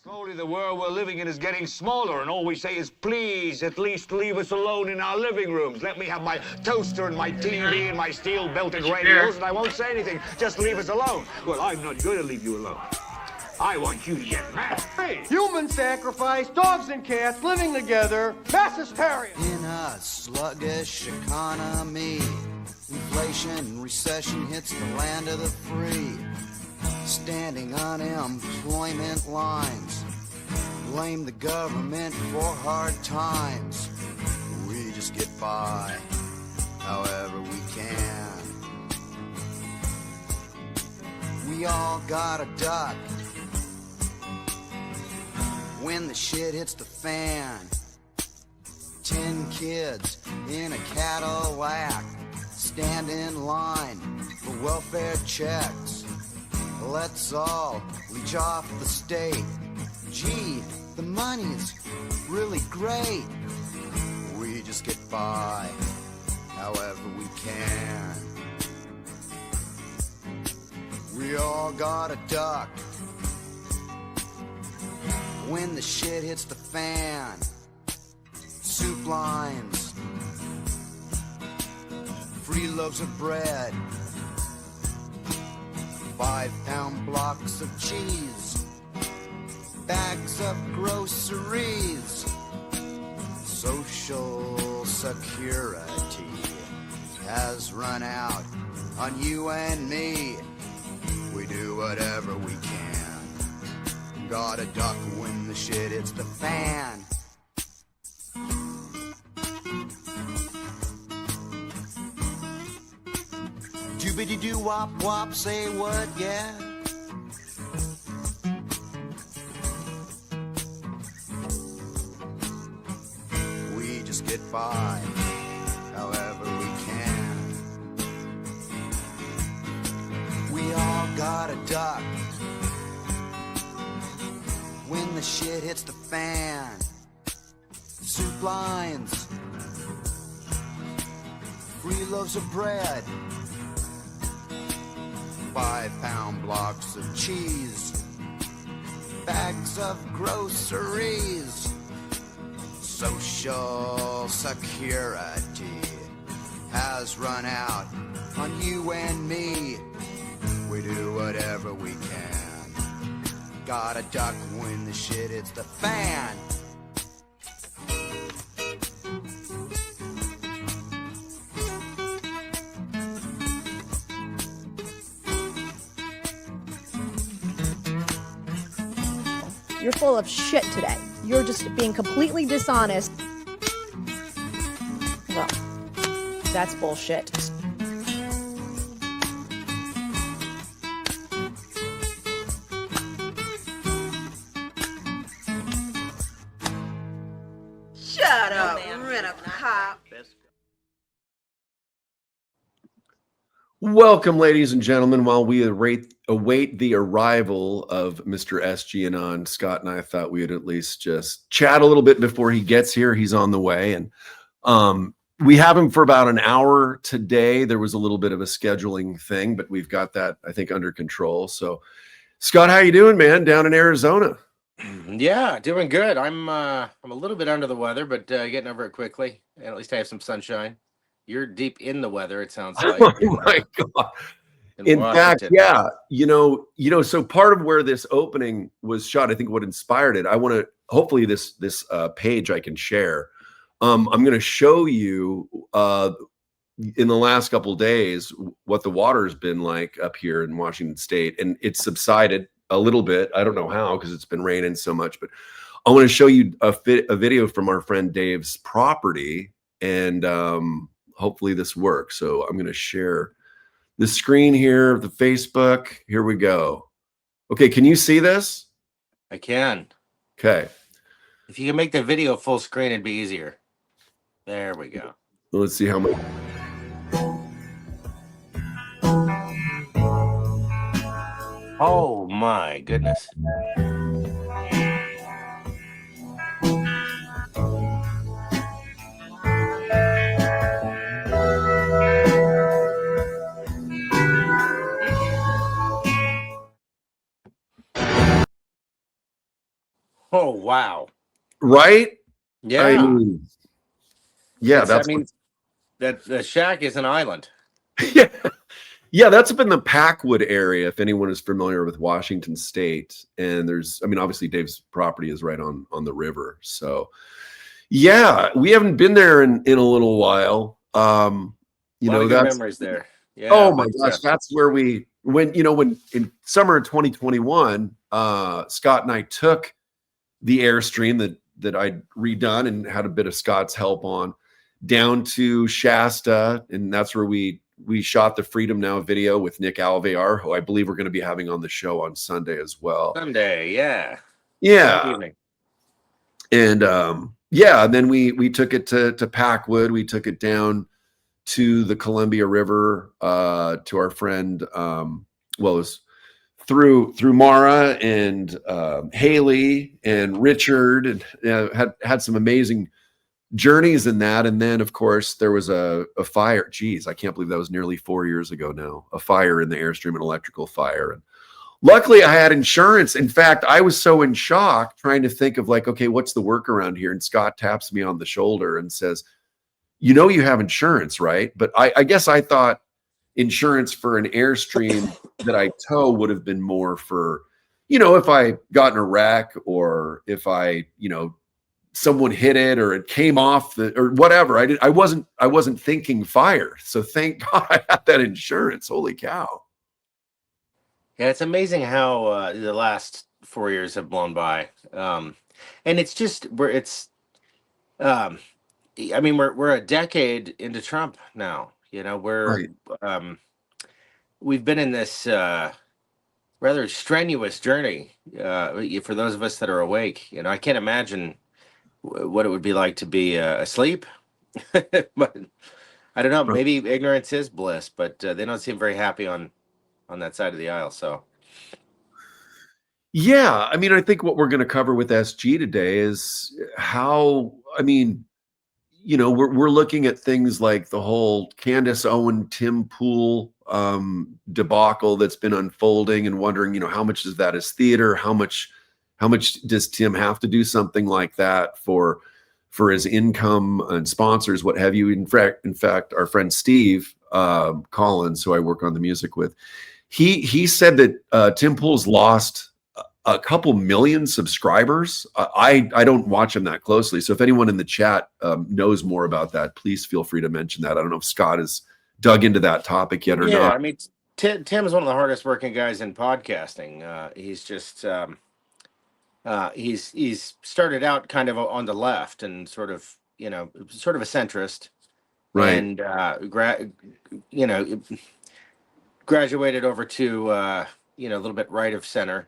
Slowly the world we're living in is getting smaller, and all we say is, please, at least leave us alone in our living rooms. Let me have my toaster and my TV and my steel-belted radios, and I won't say anything. Just leave us alone. Well, I'm not going to leave you alone. I want you to get mad. Hey. Human sacrifice, dogs and cats living together, mass hysteria. In a sluggish economy, inflation and recession hits the land of the free. Standing unemployment lines, blame the government for hard times. We just get by however we can. We all gotta duck when the shit hits the fan. 10 kids in a Cadillac stand in line for welfare checks. Let's all leech off the state. Gee, the money's really great. We just get by however we can. We all gotta duck when the shit hits the fan. Soup lines, free loaves of bread, 5-pound blocks of cheese, bags of groceries. Social security has run out on you and me. We do whatever we can. Gotta duck when the shit hits the fan. Doobity-doo-wop-wop, say what, yeah? We just get by however we can. We all gotta duck when the shit hits the fan. Soup lines, free loaves of bread, 5-pound blocks of cheese, bags of groceries. Social security has run out on you and me. We do whatever we can. Gotta duck when the shit hits the fan. You're full of shit today. You're just being completely dishonest. Well, that's bullshit. Shut up, rent-a-cop. Welcome, ladies and gentlemen. While we await the arrival of Mr. SG Anon, Scott and I thought we would at least just chat a little bit before he gets here. He's on the way, and we have him for about an hour today. There was a little bit of a scheduling thing, but we've got that, I think, under control. So, Scott, how you doing, man, down in Arizona? Yeah, doing good. I'm a little bit under the weather, but getting over it quickly. And at least I have some sunshine. You're deep in the weather, it sounds like. Oh my God. In fact, yeah, you know, so part of where this opening was shot, I think what inspired it, I want to, hopefully this page I can share. I'm going to show you in the last couple of days what the water has been like up here in Washington State, and it's subsided a little bit. I don't know how, because it's been raining so much, but I want to show you a video from our friend Dave's property, and hopefully this works. So I'm going to share the screen here, the Facebook. Here we go. Okay, can you see this? I can. Okay. If you can make the video full screen, it'd be easier. There we go. Well, let's see how much. Oh my goodness. wow. right? Yeah. I mean, yeah, That means that the shack is an island. yeah. Yeah, that's up in the Packwood area, if anyone is familiar with Washington State. And there's, I mean, obviously Dave's property is right on the river. So yeah, we haven't been there in a little while. You A lot know, of good that's memories there. Yeah, oh my but gosh, that's where when in summer of 2021, Scott and I took the Airstream that I'd redone and had a bit of Scott's help on down to Shasta, and that's where we shot the Freedom Now video with Nick Alvear, who I believe we're going to be having on the show on Sunday as well. Sunday, yeah. Yeah. Evening. And yeah, and then we took it to Packwood. We took it down to the Columbia River to our friend well, it was through Mara and Haley and Richard, and had some amazing journeys in that. And then of course there was a fire. Geez, I can't believe that was nearly 4 years ago now. A fire in the Airstream, an electrical fire. And luckily I had insurance. In fact, I was so in shock trying to think of like, okay, what's the workaround here? And Scott taps me on the shoulder and says, you know, you have insurance, right? But I guess I thought insurance for an Airstream that I tow would have been more for, you know, if I got in a wreck or if I, you know, someone hit it or it came off or whatever. I wasn't thinking fire. So thank God I had that insurance. Holy cow. Yeah, it's amazing how the last 4 years have blown by. And it's just I mean, we're a decade into Trump now. You know, we've been in this rather strenuous journey for those of us that are awake. You know, I can't imagine what it would be like to be asleep. But I don't know. Maybe ignorance is bliss, but they don't seem very happy on that side of the aisle. So yeah, I mean, I think what we're going to cover with SG today is how, I mean, you know, we're looking at things like the whole Candace Owen, Tim Pool debacle that's been unfolding, and wondering, you know, how much is that is theater? How much does Tim have to do something like that for his income and sponsors, what have you? In fact, our friend Steve Collins, who I work on the music with, he said that Tim Pool's lost a couple million subscribers. I don't watch him that closely, so if anyone in the chat knows more about that, please feel free to mention that. I don't know if Scott has dug into that topic yet or not. Yeah, I mean, Tim is one of the hardest working guys in podcasting. He's just he's started out kind of on the left and sort of a centrist, Right. And graduated over to a little bit right of center.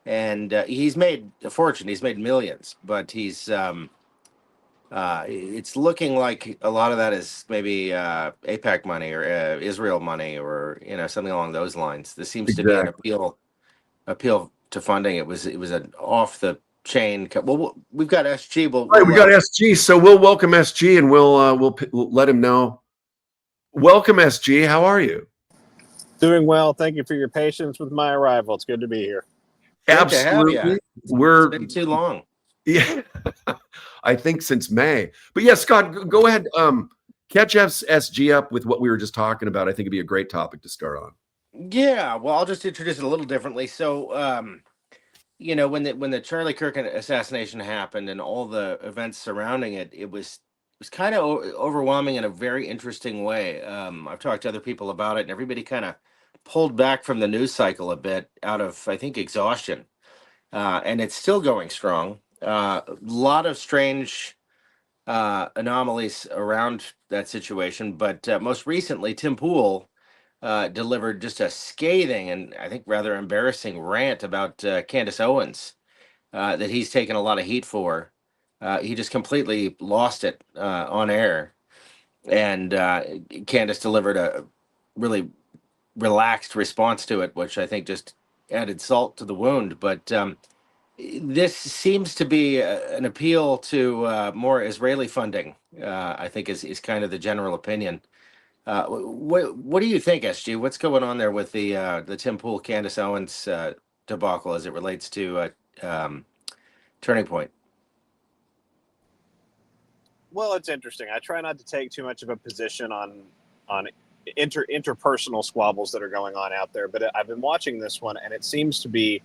And he's made a fortune. He's made millions, but he's it's looking like a lot of that is maybe AIPAC money or Israel money or something along those lines. There seems to be an appeal to funding. It was an off the chain. Well, we've got SG. We got SG, so we'll welcome SG and we'll let him know. Welcome, SG. How are you? Doing well. Thank you for your patience with my arrival. It's good to be here. Absolutely. It's been too long. Yeah, I think since May. But yeah, Scott, go ahead. Catch SG up with what we were just talking about. I think it'd be a great topic to start on. Yeah, well, I'll just introduce it a little differently. So, when the Charlie Kirk assassination happened and all the events surrounding it, it was kind of overwhelming in a very interesting way. I've talked to other people about it, and everybody kind of pulled back from the news cycle a bit out of, I think, exhaustion. And it's still going strong. A lot of strange anomalies around that situation. But most recently, Tim Pool delivered just a scathing and I think rather embarrassing rant about Candace Owens that he's taken a lot of heat for. He just completely lost it on air. And Candace delivered a really relaxed response to it, which I think just added salt to the wound. But this seems to be an appeal to more Israeli funding, I think is kind of the general opinion. What do you think, SG? What's going on there with the Tim Pool, Candace Owens debacle as it relates to turning point? Well, it's interesting. I try not to take too much of a position on interpersonal squabbles that are going on out there, but I've been watching this one, and it seems to be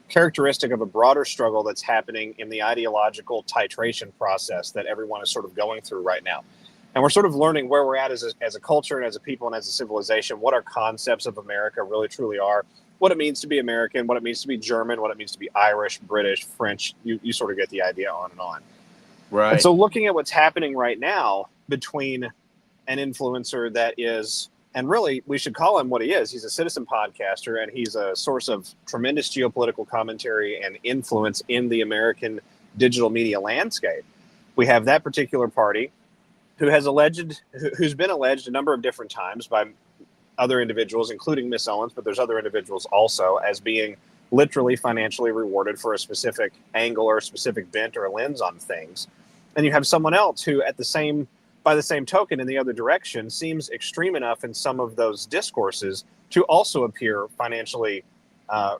characteristic of a broader struggle that's happening in the ideological titration process that everyone is sort of going through right now. And we're sort of learning where we're at as a culture and as a people and as a civilization, what our concepts of America really truly are, what it means to be American, what it means to be German, what it means to be Irish, British, French. You sort of get the idea, on and on. Right. And so looking at what's happening right now between an influencer that is, and really we should call him what he is, he's a citizen podcaster, and he's a source of tremendous geopolitical commentary and influence in the American digital media landscape. We have that particular party who's been alleged a number of different times by other individuals, including Miss Owens, but there's other individuals also, as being literally financially rewarded for a specific angle or a specific bent or a lens on things. And you have someone else who, by the same token, in the other direction, seems extreme enough in some of those discourses to also appear financially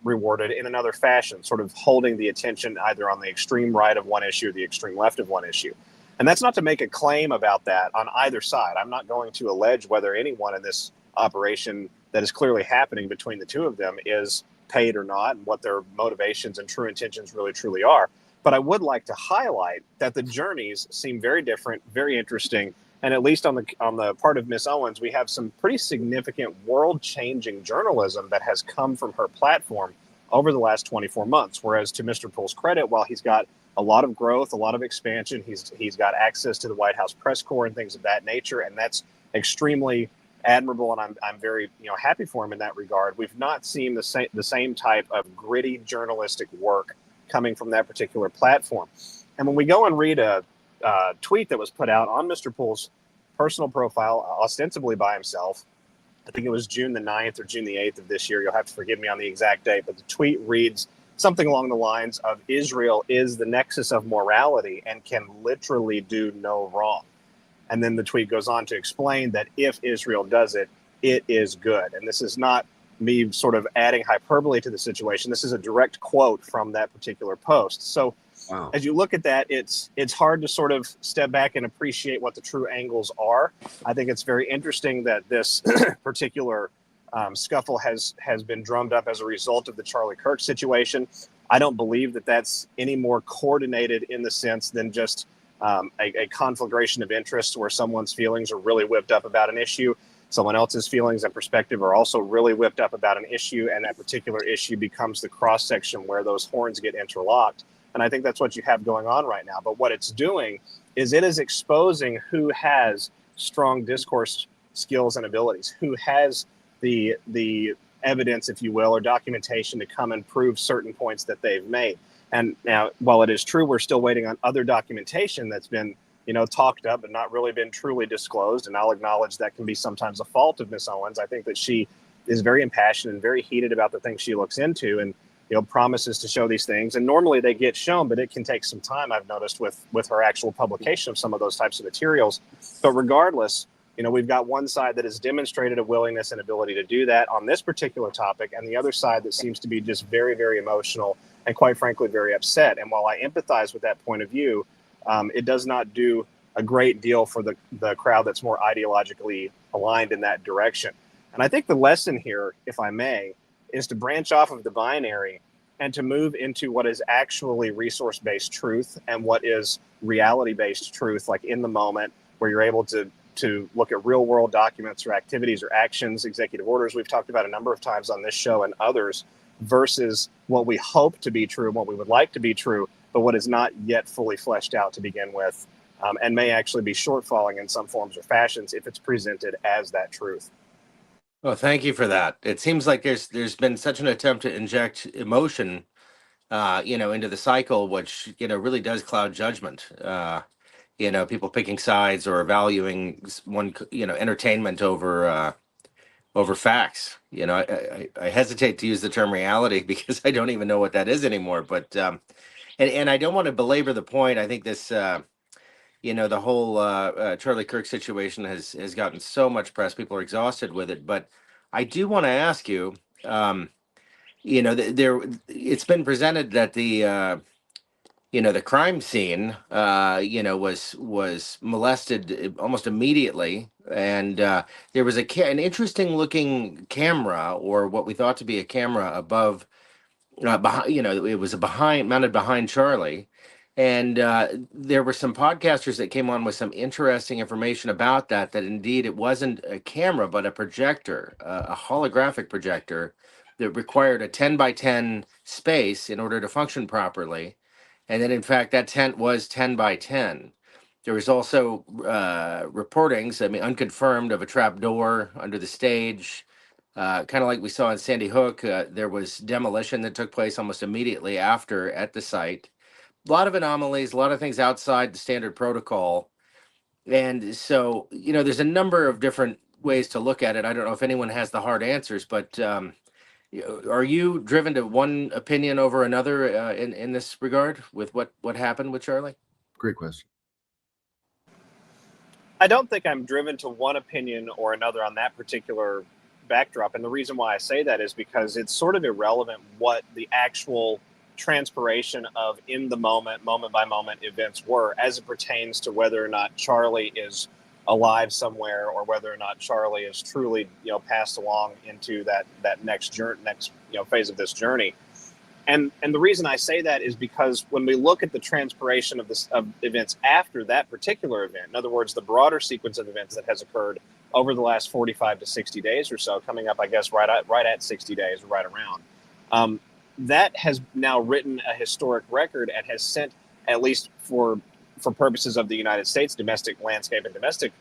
rewarded in another fashion, sort of holding the attention either on the extreme right of one issue or the extreme left of one issue. And that's not to make a claim about that on either side. I'm not going to allege whether anyone in this operation that is clearly happening between the two of them is paid or not, and what their motivations and true intentions really truly are. But I would like to highlight that the journeys seem very different, very interesting, and at least on the part of Miss Owens, we have some pretty significant world-changing journalism that has come from her platform over the last 24 months. Whereas to Mr. Pool's credit, while he's got a lot of growth, a lot of expansion, he's got access to the White House press corps and things of that nature, and that's extremely admirable, and I'm very happy for him in that regard. We've not seen the same type of gritty journalistic work coming from that particular platform. And when we go and read a tweet that was put out on Mr. Pool's personal profile, ostensibly by himself, I think it was June the 9th or June the 8th of this year. You'll have to forgive me on the exact date, but the tweet reads something along the lines of, Israel is the nexus of morality and can literally do no wrong. And then the tweet goes on to explain that if Israel does it, it is good. And this is not me sort of adding hyperbole to the situation. This is a direct quote from that particular post. So wow. As you look at that, it's hard to sort of step back and appreciate what the true angles are. I think it's very interesting that this particular scuffle has been drummed up as a result of the Charlie Kirk situation. I don't believe that that's any more coordinated in the sense than just a conflagration of interests where someone's feelings are really whipped up about an issue. Someone else's feelings and perspective are also really whipped up about an issue, and that particular issue becomes the cross-section where those horns get interlocked. And I think that's what you have going on right now. But what it's doing is it is exposing who has strong discourse skills and abilities, who has the evidence, if you will, or documentation to come and prove certain points that they've made. And now, while it is true, we're still waiting on other documentation that's been, talked up but not really been truly disclosed. And I'll acknowledge that can be sometimes a fault of Miss Owens. I think that she is very impassioned and very heated about the things she looks into, and promises to show these things. And normally they get shown, but it can take some time, I've noticed, with her actual publication of some of those types of materials. But regardless, we've got one side that has demonstrated a willingness and ability to do that on this particular topic, and the other side that seems to be just very, very emotional and, quite frankly, very upset. And while I empathize with that point of view, it does not do a great deal for the crowd that's more ideologically aligned in that direction. And I think the lesson here, if I may, is to branch off of the binary and to move into what is actually resource-based truth and what is reality-based truth, like in the moment, where you're able to look at real-world documents or activities or actions, executive orders we've talked about a number of times on this show and others, versus what we hope to be true and what we would like to be true, but what is not yet fully fleshed out to begin with, and may actually be shortfalling in some forms or fashions if it's presented as that truth. Well, thank you for that. It seems like there's been such an attempt to inject emotion, into the cycle, which really does cloud judgment. People picking sides or valuing one, entertainment over facts. I hesitate to use the term reality because I don't even know what that is anymore. But and I don't want to belabor the point. I think this. The whole Charlie Kirk situation has gotten so much press. People are exhausted with it. But I do want to ask you, it's been presented that the the crime scene, was molested almost immediately, and there was an interesting looking camera, or what we thought to be a camera above, behind, it was mounted behind Charlie, and there were some podcasters that came on with some interesting information about that indeed it wasn't a camera but a projector, a holographic projector that required a 10 by 10 space in order to function properly, and then in fact that tent was 10 by 10. There was also reportings, I mean unconfirmed, of a trap door under the stage. Kind of like we saw in Sandy Hook, there was demolition that took place almost immediately after at the site. A lot of anomalies, a lot of things outside the standard protocol. And so, there's a number of different ways to look at it. I don't know if anyone has the hard answers, but are you driven to one opinion over another in this regard with what happened with Charlie? Great question. I don't think I'm driven to one opinion or another on that particular backdrop. And the reason why I say that is because it's sort of irrelevant what the actual transpiration of in the moment by moment events were as it pertains to whether or not Charlie is alive somewhere or whether or not Charlie is truly, passed along into that next phase of this journey. And the reason I say that is because when we look at the transpiration of events after that particular event, in other words, the broader sequence of events that has occurred over the last 45 to 60 days or so, coming up, I guess, right at 60 days, right around, that has now written a historic record and has sent, at least for purposes of the United States domestic landscape and domestic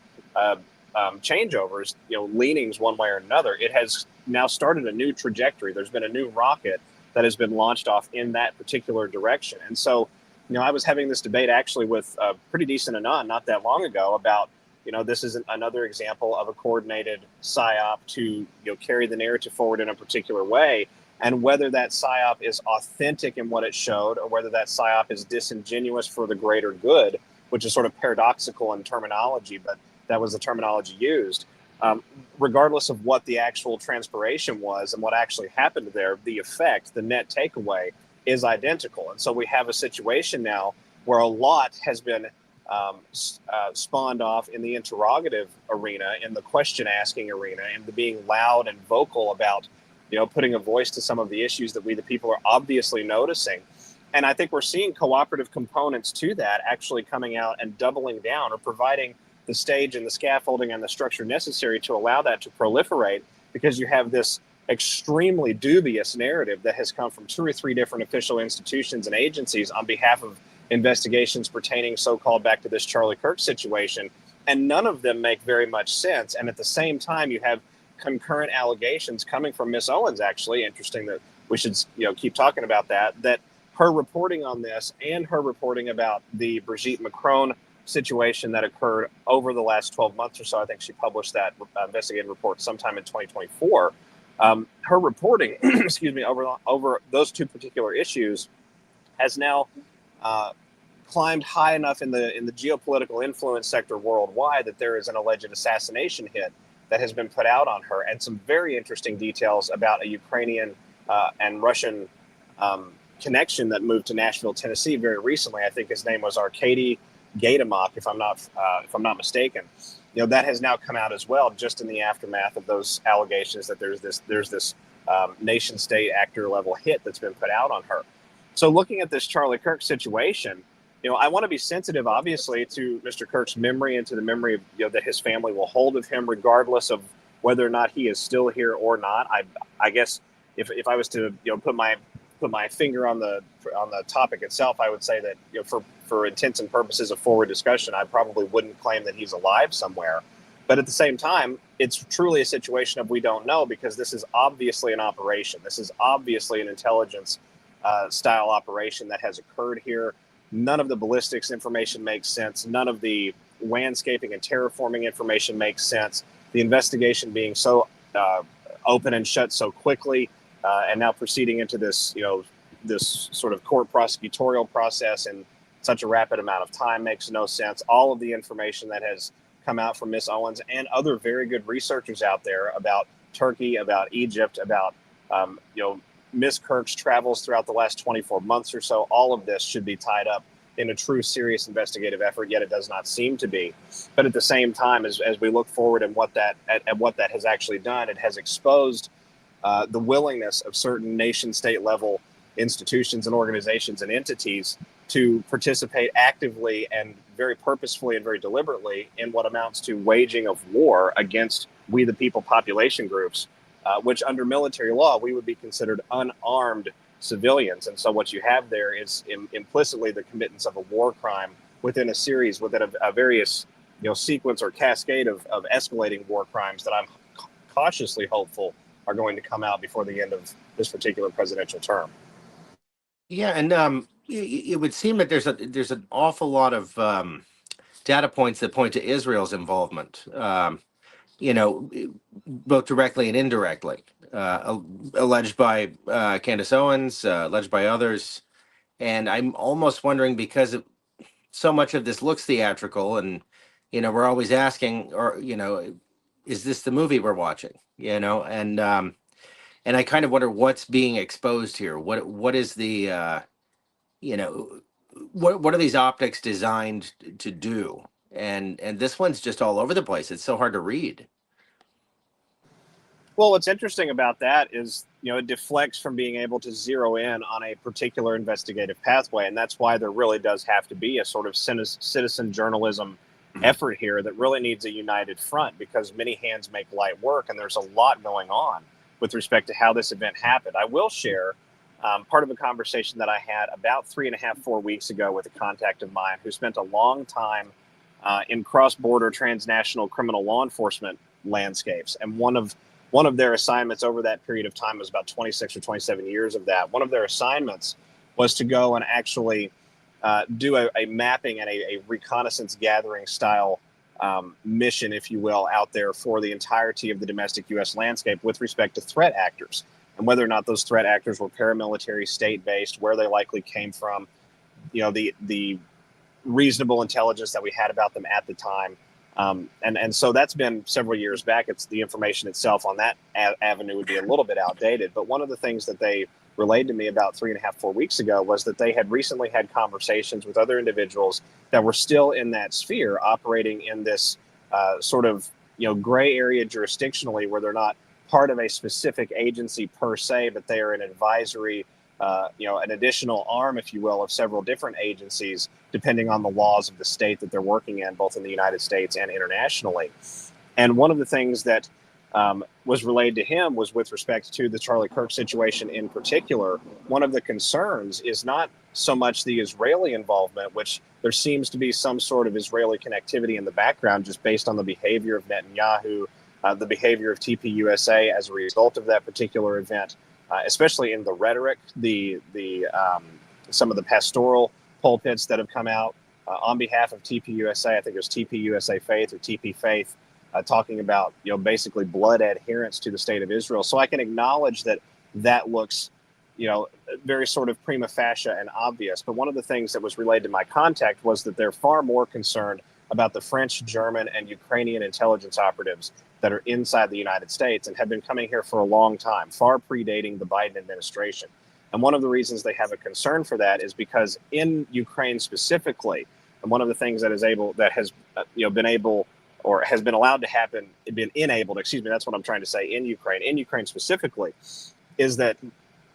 changeovers, leanings one way or another, it has now started a new trajectory. There's been a new rocket that has been launched off in that particular direction. And so, I was having this debate actually with a pretty decent Anon not that long ago about, this is another example of a coordinated psyop to, carry the narrative forward in a particular way, and whether that psyop is authentic in what it showed or whether that psyop is disingenuous for the greater good, which is sort of paradoxical in terminology, but that was the terminology used. Regardless of what the actual transpiration was and what actually happened there, the effect, the net takeaway is identical. And so we have a situation now where a lot has been spawned off in the interrogative arena, in the question asking arena, and the being loud and vocal about, putting a voice to some of the issues that we, the people, are obviously noticing. And I think we're seeing cooperative components to that actually coming out and doubling down or providing the stage and the scaffolding and the structure necessary to allow that to proliferate, because you have this extremely dubious narrative that has come from 2 or 3 different official institutions and agencies on behalf of investigations pertaining so-called back to this Charlie Kirk situation, and none of them make very much sense. And at the same time, you have concurrent allegations coming from Miss Owens. Actually, interesting that we should keep talking about that her reporting on this and her reporting about the Brigitte Macron situation that occurred over the last 12 months or so. I think she published that investigative report sometime in 2024. Her reporting, excuse me, over those 2 particular issues has now climbed high enough in the geopolitical influence sector worldwide that there is an alleged assassination hit that has been put out on her, and some very interesting details about a Ukrainian and Russian connection that moved to Nashville, Tennessee very recently. I think his name was Arkady Gaitamok, if I'm not mistaken. That has now come out as well, just in the aftermath of those allegations that there's this nation state actor level hit that's been put out on her. So looking at this Charlie Kirk situation, I want to be sensitive, obviously, to Mr. Kirk's memory and to the memory of, that his family will hold of him, regardless of whether or not he is still here or not. I guess if I was to put my finger on the topic itself, I would say that for intents and purposes of forward discussion, I probably wouldn't claim that he's alive somewhere. But at the same time, it's truly a situation of we don't know, because this is obviously an operation. This is obviously an intelligence style operation that has occurred here. None of the ballistics information makes sense. None of the landscaping and terraforming information makes sense. The investigation being so open and shut so quickly, and now proceeding into this, this sort of court prosecutorial process in such a rapid amount of time makes no sense. All of the information that has come out from Miss Owens and other very good researchers out there about Turkey, about Egypt, about Miss Kirk's travels throughout the last 24 months or so, all of this should be tied up in a true serious investigative effort, yet it does not seem to be. But at the same time, as we look forward and what that has actually done, it has exposed the willingness of certain nation-state level institutions and organizations and entities to participate actively and very purposefully and very deliberately in what amounts to waging of war against we the people population groups, which under military law we would be considered unarmed civilians. And so what you have there is implicitly the committance of a war crime within a series, within a various sequence or cascade of escalating war crimes that I'm cautiously hopeful are going to come out before the end of this particular presidential term. Yeah, and it would seem that there's an awful lot of data points that point to Israel's involvement, both directly and indirectly, alleged by Candace Owens, alleged by others. And I'm almost wondering, because so much of this looks theatrical, and we're always asking, or is this the movie we're watching? And I kind of wonder what's being exposed here. What is the what are these optics designed to do? And this one's just all over the place. It's so hard to read. Well, what's interesting about that is, it deflects from being able to zero in on a particular investigative pathway. And that's why there really does have to be a sort of citizen journalism effort here that really needs a united front, because many hands make light work. And there's a lot going on with respect to how this event happened. I will share part of a conversation that I had about 3.5-4 weeks ago with a contact of mine who spent a long time in cross-border transnational criminal law enforcement landscapes. And one of their assignments over that period of time was about 26 or 27 years of that. One of their assignments was to go and actually do a mapping and a reconnaissance gathering style mission, if you will, out there for the entirety of the domestic U.S. landscape with respect to threat actors, and whether or not those threat actors were paramilitary, state-based, where they likely came from, the reasonable intelligence that we had about them at the time. And so that's been several years back. It's the information itself on that avenue would be a little bit outdated. But one of the things that they relayed to me about 3.5-4 weeks ago was that they had recently had conversations with other individuals that were still in that sphere, operating in this sort of gray area jurisdictionally, where they're not part of a specific agency per se, but they are an advisory, an additional arm, if you will, of several different agencies, depending on the laws of the state that they're working in, both in the United States and internationally. And one of the things that was relayed to him was with respect to the Charlie Kirk situation in particular. One of the concerns is not so much the Israeli involvement, which there seems to be some sort of Israeli connectivity in the background just based on the behavior of Netanyahu, the behavior of TPUSA as a result of that particular event, especially in the rhetoric, some of the pastoral pulpits that have come out on behalf of TPUSA. I think it was TPUSA Faith or TP Faith, talking about basically blood adherence to the state of Israel. So I can acknowledge that looks very sort of prima facie and obvious. But one of the things that was relayed to my contact was that they're far more concerned about the French, German, and Ukrainian intelligence operatives that are inside the United States and have been coming here for a long time, far predating the Biden administration. And one of the reasons they have a concern for that is because in Ukraine specifically, and one of the things that has been allowed to happen, that's what I'm trying to say, in Ukraine specifically, is that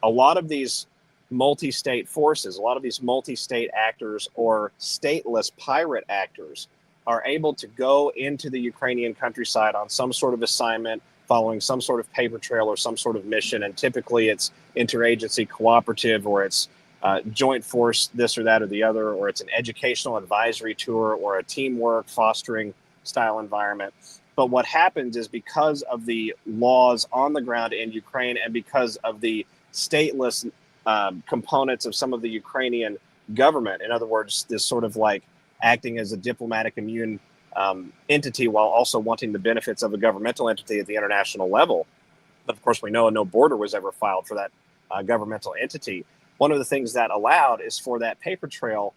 a lot of these multi-state forces, a lot of these multi-state actors or stateless pirate actors are able to go into the Ukrainian countryside on some sort of assignment, following some sort of paper trail or some sort of mission. And typically it's interagency cooperative, or it's joint force, this or that or the other, or it's an educational advisory tour or a teamwork fostering style environment. But what happens is, because of the laws on the ground in Ukraine and because of the stateless components of some of the Ukrainian government, in other words, this sort of like acting as a diplomatic immune entity while also wanting the benefits of a governmental entity at the international level. But of course, we know no border was ever filed for that governmental entity. One of the things that allowed is for that paper trail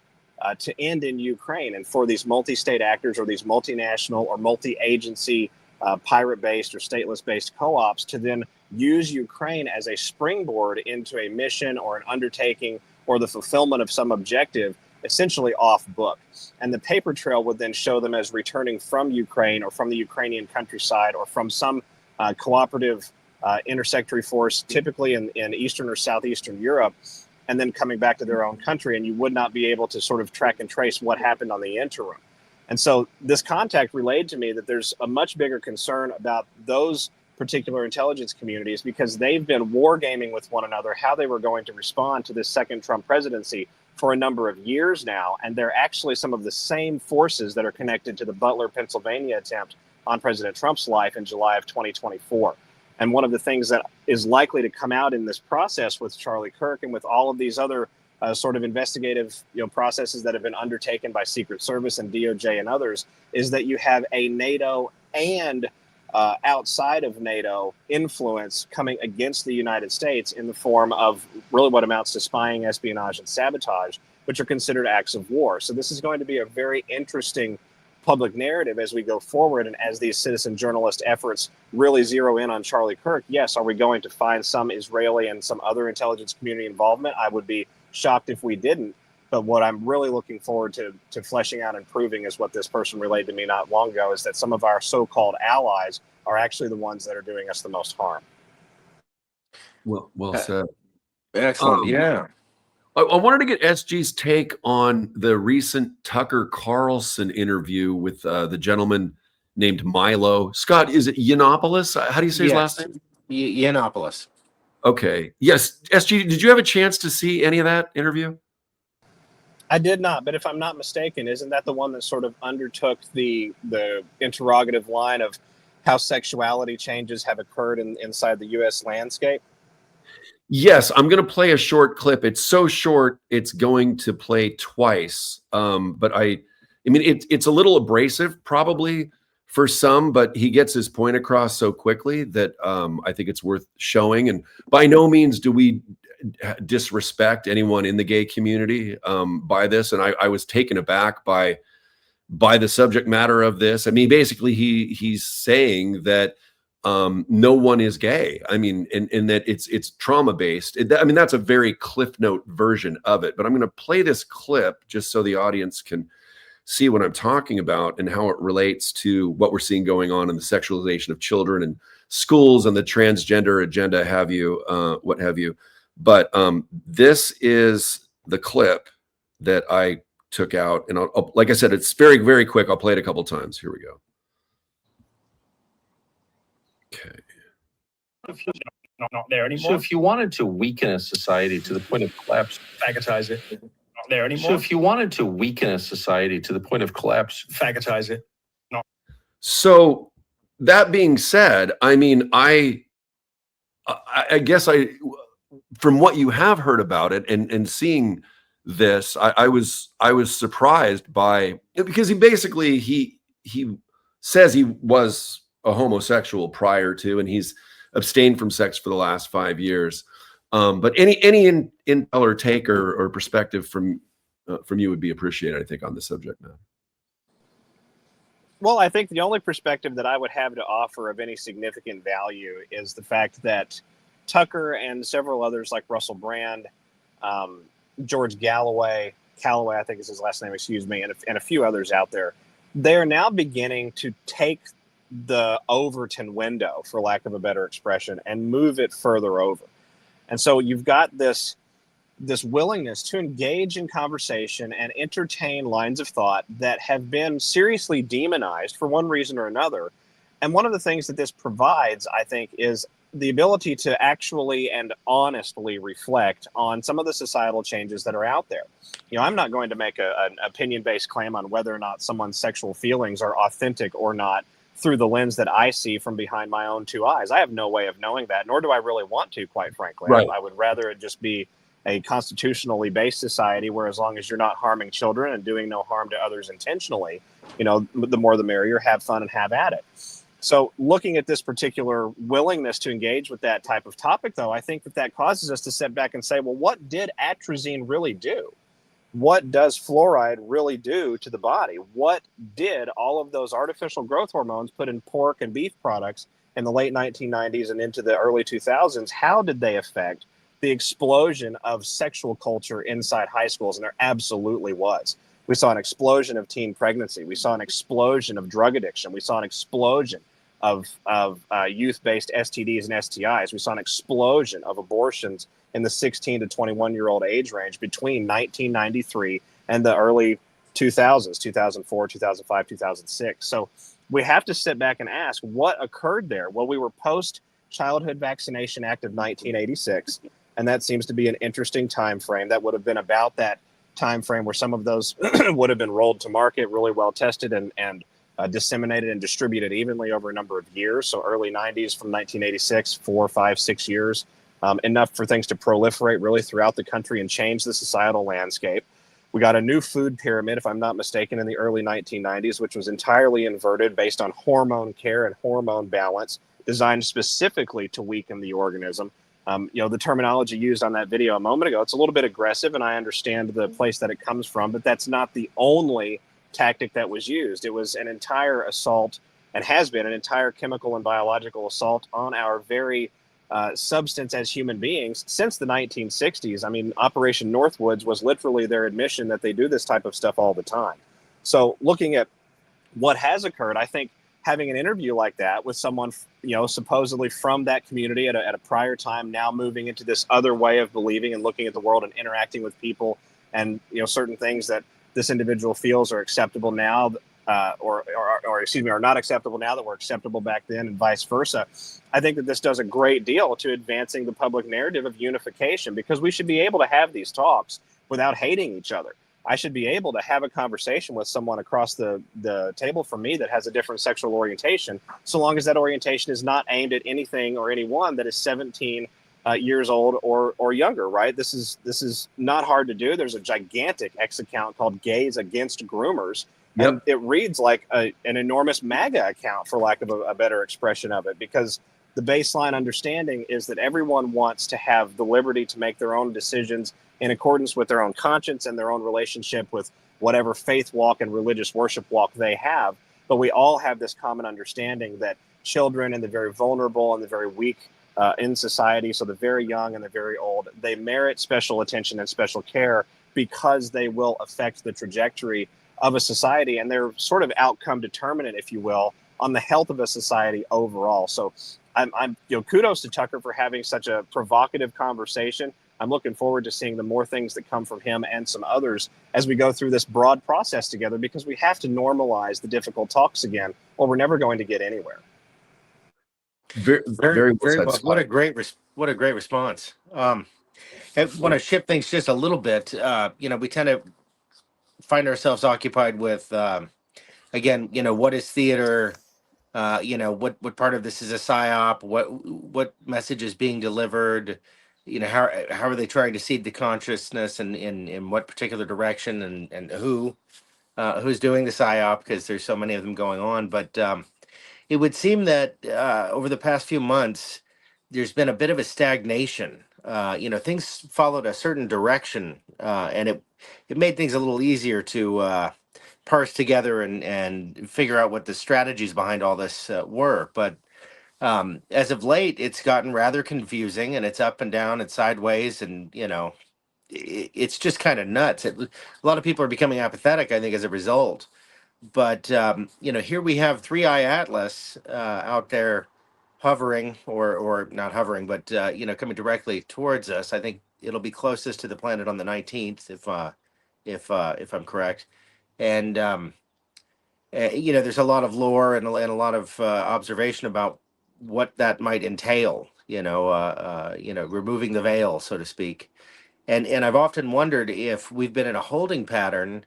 to end in Ukraine, and for these multi-state actors or these multinational or multi-agency pirate-based or stateless-based co-ops to then use Ukraine as a springboard into a mission or an undertaking or the fulfillment of some objective, essentially off book. And the paper trail would then show them as returning from Ukraine or from the Ukrainian countryside or from some cooperative intersectory force, typically in Eastern or Southeastern Europe, and then coming back to their own country. And you would not be able to sort of track and trace what happened on the interim. And so this contact relayed to me that there's a much bigger concern about those particular intelligence communities because they've been wargaming with one another how they were going to respond to this second Trump presidency for a number of years now. And they're actually some of the same forces that are connected to the Butler, Pennsylvania attempt on President Trump's life in July of 2024. And one of the things that is likely to come out in this process with Charlie Kirk and with all of these other sort of investigative processes that have been undertaken by Secret Service and DOJ and others is that you have a NATO and outside of NATO influence coming against the United States in the form of really what amounts to spying, espionage, and sabotage, which are considered acts of war. So this is going to be a very interesting public narrative as we go forward and as these citizen journalist efforts really zero in on Charlie Kirk. Yes, are we going to find some Israeli and some other intelligence community involvement? I would be shocked if we didn't. But what I'm really looking forward to fleshing out and proving is what this person relayed to me not long ago, is that some of our so-called allies are actually the ones that are doing us the most harm. Well said. Excellent. Yeah. I wanted to get SG's take on the recent Tucker Carlson interview with the gentleman named Milo. Scott, is it Yiannopoulos? How do you say his last name? Yiannopoulos. Okay. Yes. SG, did you have a chance to see any of that interview? I did not, but if I'm not mistaken, isn't that the one that sort of undertook the interrogative line of how sexuality changes have occurred inside the U.S. landscape? Yes, I'm going to play a short clip. It's so short, it's going to play twice. But I mean, it's a little abrasive, probably for some, but he gets his point across so quickly that I think it's worth showing. And by no means do we disrespect anyone in the gay community by this. And I was taken aback by the subject matter of this. I mean, basically, he's saying that no one is gay. I mean, and that it's trauma based. I mean, that's a very Cliff Note version of it. But I'm going to play this clip just so the audience can see what I'm talking about and how it relates to what we're seeing going on in the sexualization of children and schools and the transgender agenda, what have you. But this is the clip that I took out. And I'll, like I said, it's very, very quick. I'll play it a couple times. Here we go. Okay. Not there anymore. So if you wanted to weaken a society to the point of collapse, Fagotize it. Not there anymore. so if you wanted to weaken a society to the point of collapse, Fagotize it. So that being said, I mean, I guess from what you have heard about it and seeing this, I was surprised by it because he says he was a homosexual prior to, and he's abstained from sex for the last 5 years. But any intel or take or perspective from you would be appreciated, I think, on the subject matter. Well, I think the only perspective that I would have to offer of any significant value is the fact that Tucker and several others like Russell Brand, George Calloway, I think is his last name, excuse me, and a few others out there, they are now beginning to take the Overton window, for lack of a better expression, and move it further over. And so you've got this willingness to engage in conversation and entertain lines of thought that have been seriously demonized for one reason or another. And one of the things that this provides, I think, is the ability to actually and honestly reflect on some of the societal changes that are out there. You know, I'm not going to make an opinion-based claim on whether or not someone's sexual feelings are authentic or not through the lens that I see from behind my own two eyes. I have no way of knowing that, nor do I really want to, quite frankly. Right. I would rather it just be a constitutionally based society where, as long as you're not harming children and doing no harm to others intentionally, you know, the more the merrier, have fun and have at it. So looking at this particular willingness to engage with that type of topic, though, I think that causes us to step back and say, well, what did atrazine really do? what does fluoride really do to the body? What did all of those artificial growth hormones put in pork and beef products in the late 1990s and into the early 2000s? How did they affect the explosion of sexual culture inside high schools? And there absolutely was. We saw an explosion of teen pregnancy. We saw an explosion of drug addiction. We saw an explosion of youth-based STDs and STIs. We saw an explosion of abortions in the 16 to 21-year-old age range between 1993 and the early 2000s, 2004, 2005, 2006. So we have to sit back and ask, what occurred there? Well, we were post-Childhood Vaccination Act of 1986, and that seems to be an interesting time frame. That would have been about that time frame where some of those would have been rolled to market, really well tested and disseminated and distributed evenly over a number of years. So early 90s from 1986, 4, 5, 6 years. Enough for things to proliferate really throughout the country and change the societal landscape. We got a new food pyramid, if I'm not mistaken, in the early 1990s, which was entirely inverted based on hormone care and hormone balance, designed specifically to weaken the organism. The terminology used on that video a moment ago, it's a little bit aggressive, and I understand the place that it comes from, but that's not the only tactic that was used. It was an entire assault, and has been an entire chemical and biological assault on our very substance as human beings since the 1960s. I mean, Operation Northwoods was literally their admission that they do this type of stuff all the time. So looking at what has occurred, I think having an interview like that with someone, supposedly from that community at a prior time, now moving into this other way of believing and looking at the world and interacting with people, and certain things that this individual feels are acceptable now, or are not acceptable now that were acceptable back then, and vice versa. I think that this does a great deal to advancing the public narrative of unification, because we should be able to have these talks without hating each other. I should be able to have a conversation with someone across the table from me that has a different sexual orientation, so long as that orientation is not aimed at anything or anyone that is 17 years old or younger, right? This is not hard to do. There's a gigantic X account called Gays Against Groomers. Yep. And it reads like an enormous MAGA account, for lack of a better expression of it, because the baseline understanding is that everyone wants to have the liberty to make their own decisions in accordance with their own conscience and their own relationship with whatever faith walk and religious worship walk they have. But we all have this common understanding that children and the very vulnerable and the very weak in society, so the very young and the very old, they merit special attention and special care, because they will affect the trajectory of a society, and they're sort of outcome determinant, if you will, on the health of a society overall. So I'm kudos to Tucker for having such a provocative conversation. I'm looking forward to seeing the more things that come from him and some others as we go through this broad process together, because we have to normalize the difficult talks again, or we're never going to get anywhere. Very well. What a great response. I want to shift things just a little bit. We tend to find ourselves occupied with, again, what is theater? What part of this is a psyop? What message is being delivered? How are they trying to seed the consciousness, and in what particular direction, and who's doing the psyop? Because there's so many of them going on. But it would seem that over the past few months, there's been a bit of a stagnation. Things followed a certain direction, and it made things a little easier to parse together and figure out what the strategies behind all this were. But as of late, it's gotten rather confusing, and it's up and down and sideways, and it's just kind of nuts. A lot of people are becoming apathetic, I think, as a result. But here we have 3i Atlas out there hovering, or not hovering, but coming directly towards us. I think it'll be closest to the planet on the 19th, if I'm correct. And there's a lot of lore and a lot of observation about what that might entail. Removing the veil, so to speak. And I've often wondered if we've been in a holding pattern,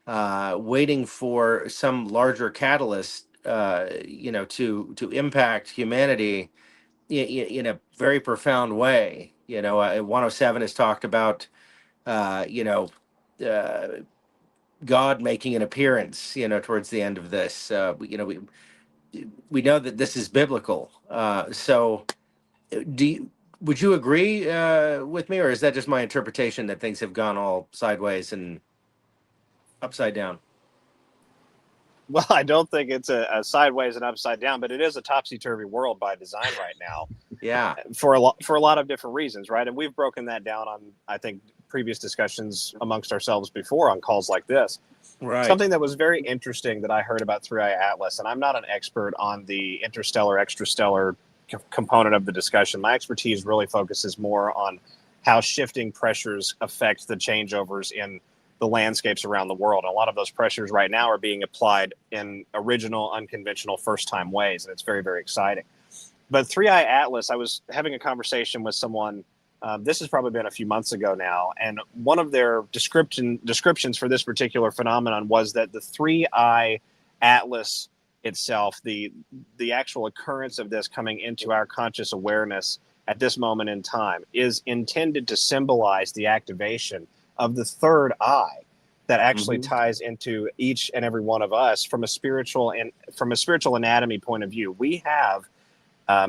waiting for some larger catalyst, to impact humanity in a very profound way. 107 has talked about, God making an appearance, towards the end of this. We know that this is biblical. So would you agree with me, or is that just my interpretation that things have gone all sideways and Upside down. Well, I don't think it's a sideways and upside down, but it is a topsy-turvy world by design right now. Yeah. For a lot of different reasons, right? And we've broken that down on, I think, previous discussions amongst ourselves before on calls like this. Right. Something that was very interesting that I heard about 3i Atlas, and I'm not an expert on the interstellar, extrastellar component of the discussion. My expertise really focuses more on how shifting pressures affect the changeovers in the landscapes around the world. And a lot of those pressures right now are being applied in original, unconventional, first-time ways, and it's very, very exciting. But 3i Atlas, I was having a conversation with someone, this has probably been a few months ago now, and one of their descriptions for this particular phenomenon was that the 3i Atlas itself, the actual occurrence of this coming into our conscious awareness at this moment in time, is intended to symbolize the activation of the third eye that actually ties into each and every one of us from a spiritual anatomy point of view. We have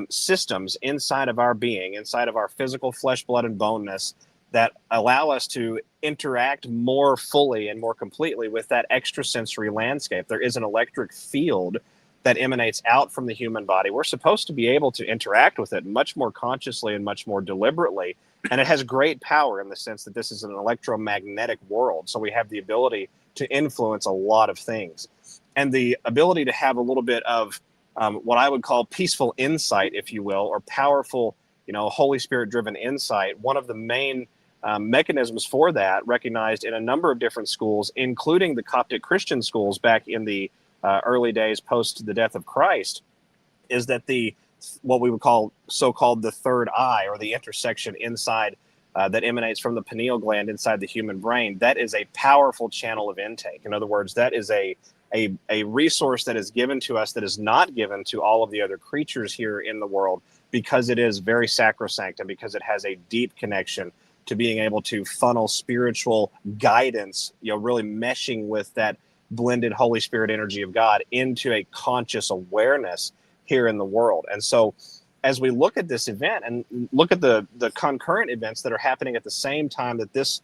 systems inside of our being, inside of our physical flesh, blood, and boneness that allow us to interact more fully and more completely with that extrasensory landscape. There is an electric field that emanates out from the human body. We're supposed to be able to interact with it much more consciously and much more deliberately. And it has great power in the sense that this is an electromagnetic world. So we have the ability to influence a lot of things. And the ability to have a little bit of what I would call peaceful insight, if you will, or powerful, Holy Spirit-driven insight. One of the main mechanisms for that, recognized in a number of different schools, including the Coptic Christian schools back in the early days post the death of Christ, is that what we would call so-called the third eye, or the intersection inside that emanates from the pineal gland inside the human brain, that is a powerful channel of intake. In other words, that is a resource that is given to us that is not given to all of the other creatures here in the world, because it is very sacrosanct and because it has a deep connection to being able to funnel spiritual guidance, really meshing with that blended Holy Spirit energy of God into a conscious awareness here in the world. And so as we look at this event and look at the concurrent events that are happening at the same time that this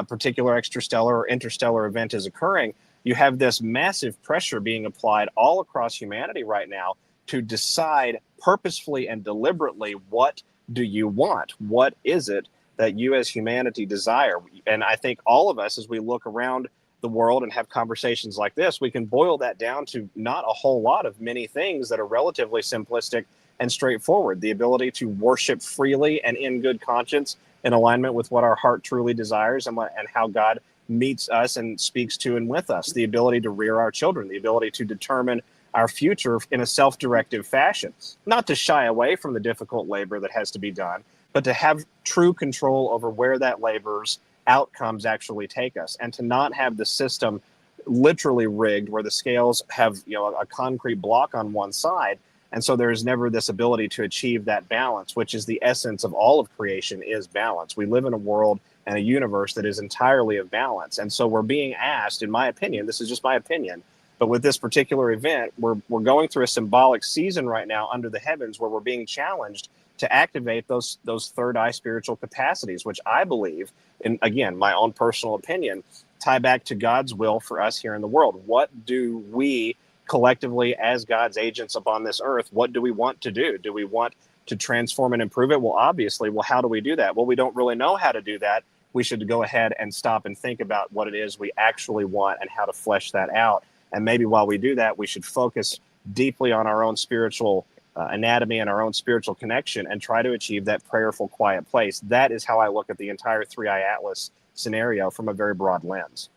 particular extrastellar or interstellar event is occurring, you have this massive pressure being applied all across humanity right now to decide purposefully and deliberately, what do you want? What is it that you as humanity desire? And I think all of us, as we look around the world and have conversations like this, we can boil that down to not a whole lot of many things that are relatively simplistic and straightforward. The ability to worship freely and in good conscience, in alignment with what our heart truly desires and how God meets us and speaks to and with us. The ability to rear our children, the ability to determine our future in a self-directive fashion, not to shy away from the difficult labor that has to be done, but to have true control over where that labor's outcomes actually take us, and to not have the system literally rigged where the scales have a concrete block on one side, and so there is never this ability to achieve that balance, which is the essence of all of creation, is balance. We live in a world and a universe that is entirely of balance, and so we're being asked, in my opinion, this is just my opinion, but with this particular event, we're going through a symbolic season right now under the heavens where we're being challenged to activate those third eye spiritual capacities, which I believe, and again, my own personal opinion, tie back to God's will for us here in the world. What do we collectively, as God's agents upon this earth, what do we want to do? Do we want to transform and improve it? Well, obviously. Well, how do we do that? Well, we don't really know how to do that. We should go ahead and stop and think about what it is we actually want and how to flesh that out. And maybe while we do that, we should focus deeply on our own spiritual anatomy and our own spiritual connection and try to achieve that prayerful, quiet place. That is how I look at the entire 3i Atlas scenario from a very broad lens.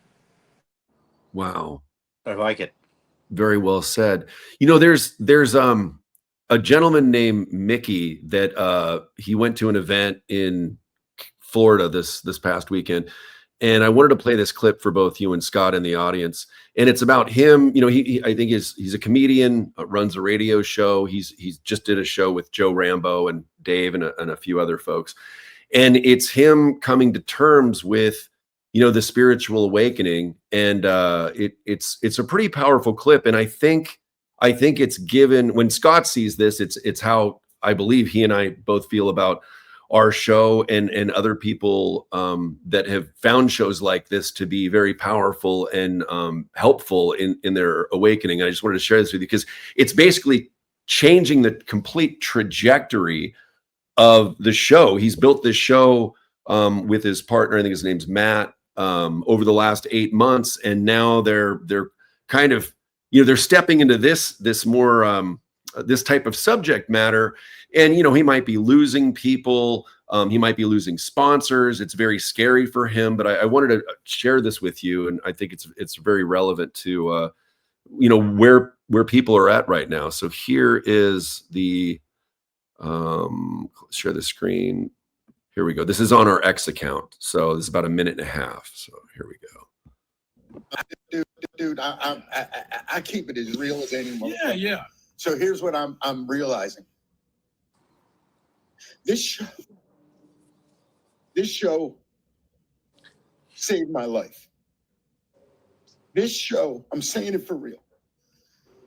Wow. I like it. Very well said. There's a gentleman named Mickey that he went to an event in Florida this past weekend. And I wanted to play this clip for both you and Scott in the audience. And it's about him. I think he's a comedian, runs a radio show. He's just did a show with Joe Rambo and Dave and a few other folks. And it's him coming to terms with, the spiritual awakening. And it's a pretty powerful clip. And I think it's given, when Scott sees this, it's how I believe he and I both feel about our show and other people that have found shows like this to be very powerful and helpful in their awakening. I just wanted to share this with you because it's basically changing the complete trajectory of the show. He's built this show with his partner, I think his name's Matt, over the last 8 months, and now they're kind of, they're stepping into this more this type of subject matter. And he might be losing people, he might be losing sponsors. It's very scary for him, but I wanted to share this with you, and I think it's very relevant to where people are at right now. So here is the share the screen. Here we go. This is on our X account, so this is about 1.5 minutes. So here we go. Dude, I keep it as real as anyone. Yeah. So here's what I'm realizing. This show saved my life. This show, I'm saying it for real.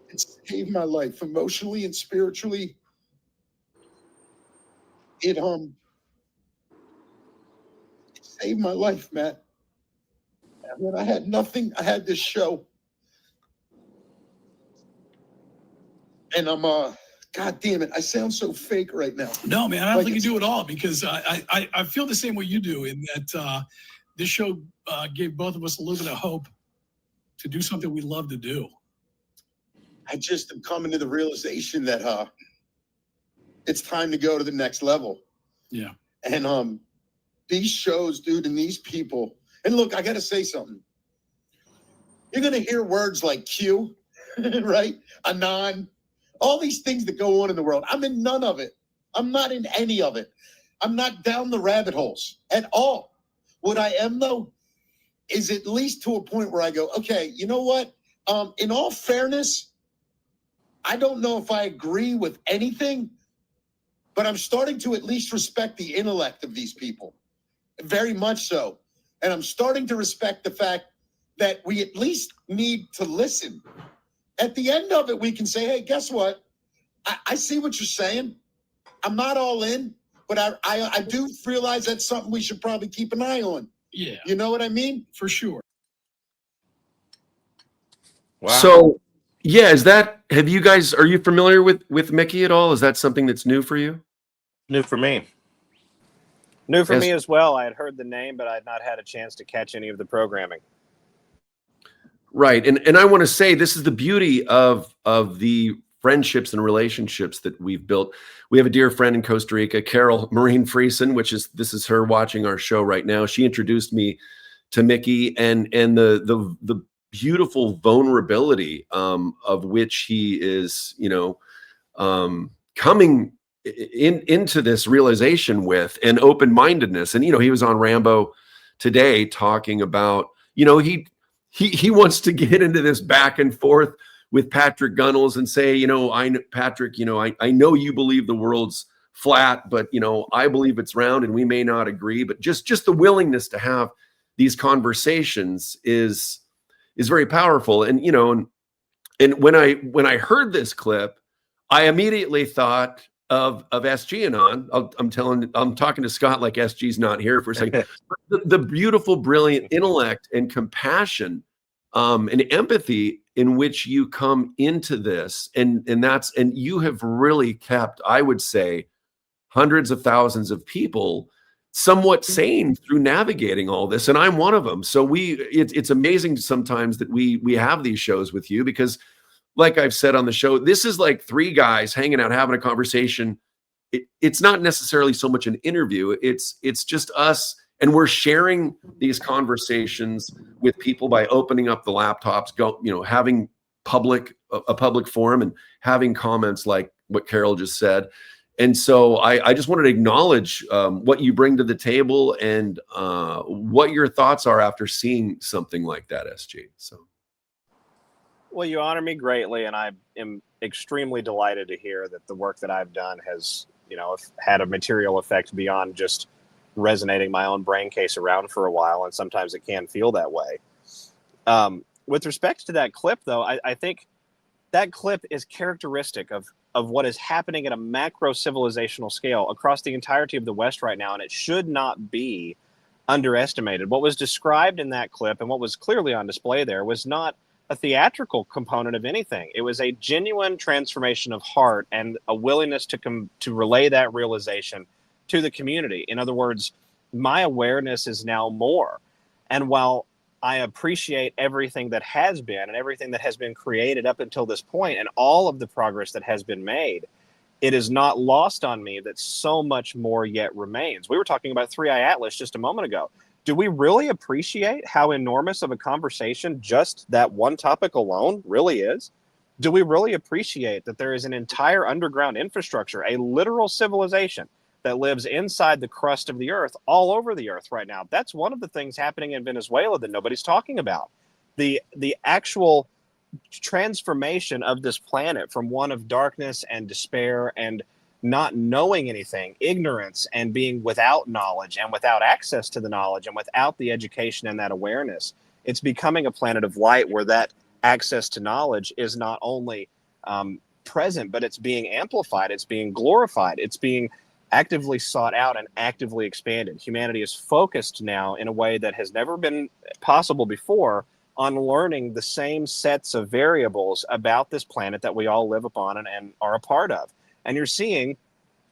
It saved my life emotionally and spiritually. It saved my life, Matt. When I had nothing, I had this show. And I'm God damn it, I sound so fake right now. No, man, I don't think you do at all, because I feel the same way you do, in that this show gave both of us a little bit of hope to do something we love to do. I just am coming to the realization that it's time to go to the next level. Yeah. And these shows, dude, and these people, and look, I got to say something. You're going to hear words like Q, right? Anon, all these things that go on in the world. I'm in none of it. I'm not in any of it. I'm not down the rabbit holes at all. What I am, though, is at least to a point where I go, okay, you know what? In all fairness, I don't know if I agree with anything, but I'm starting to at least respect the intellect of these people. Very much so. And I'm starting to respect the fact that we at least need to listen. At the end of it, we can say, hey, guess what? I see what you're saying. I'm not all in, but I do realize that's something we should probably keep an eye on. Yeah. You know what I mean? For sure. Wow. So, yeah, are you familiar with Mickey at all? Is that something that's new for you? New for me. New for me as well. I had heard the name, but I had not had a chance to catch any of the programming. Right. And I want to say this is the beauty of the friendships and relationships that we've built. We have a dear friend in Costa Rica, Carol Maureen Friesen, this is her watching our show right now. She introduced me to Mickey and the beautiful vulnerability of which he is, coming into this realization with, and open-mindedness. And he was on Rambo today talking about, he wants to get into this back and forth with Patrick Gunnels and say, Patrick, I know you believe the world's flat, but I believe it's round, and we may not agree. But just the willingness to have these conversations is very powerful. And and when I heard this clip, I immediately thought of SG Anon. I'm talking to Scott like SG's not here for a second. the beautiful, brilliant intellect and compassion and empathy in which you come into this, and you have really kept, I would say, hundreds of thousands of people somewhat sane through navigating all this, and I'm one of them. So it's amazing sometimes that we have these shows with you, because like I've said on the show, this is like three guys hanging out, having a conversation. It's not necessarily so much an interview. It's just us, and we're sharing these conversations with people by opening up the laptops, having a public forum and having comments like what Carol just said. And so I just wanted to acknowledge what you bring to the table and what your thoughts are after seeing something like that, SG. So. Well, you honor me greatly, and I am extremely delighted to hear that the work that I've done has, had a material effect beyond just resonating my own brain case around for a while, and sometimes it can feel that way. With respect to that clip, though, I think that clip is characteristic of of what is happening at a macro civilizational scale across the entirety of the West right now, and it should not be underestimated. What was described in that clip and what was clearly on display there was not a theatrical component of anything. It was a genuine transformation of heart and a willingness to relay that realization to the community. In other words, my awareness is now more. And while I appreciate everything that has been and everything that has been created up until this point and all of the progress that has been made, it is not lost on me that so much more yet remains. We were talking about Three Eye Atlas just a moment ago. Do we really appreciate how enormous of a conversation just that one topic alone really is? Do we really appreciate that there is an entire underground infrastructure, a literal civilization that lives inside the crust of the earth, all over the earth right now? That's one of the things happening in Venezuela that nobody's talking about. The actual transformation of this planet from one of darkness and despair and not knowing anything, ignorance, and being without knowledge and without access to the knowledge and without the education and that awareness. It's becoming a planet of light where that access to knowledge is not only present, but it's being amplified, it's being glorified, it's being actively sought out and actively expanded. Humanity is focused now in a way that has never been possible before on learning the same sets of variables about this planet that we all live upon and are a part of. And you're seeing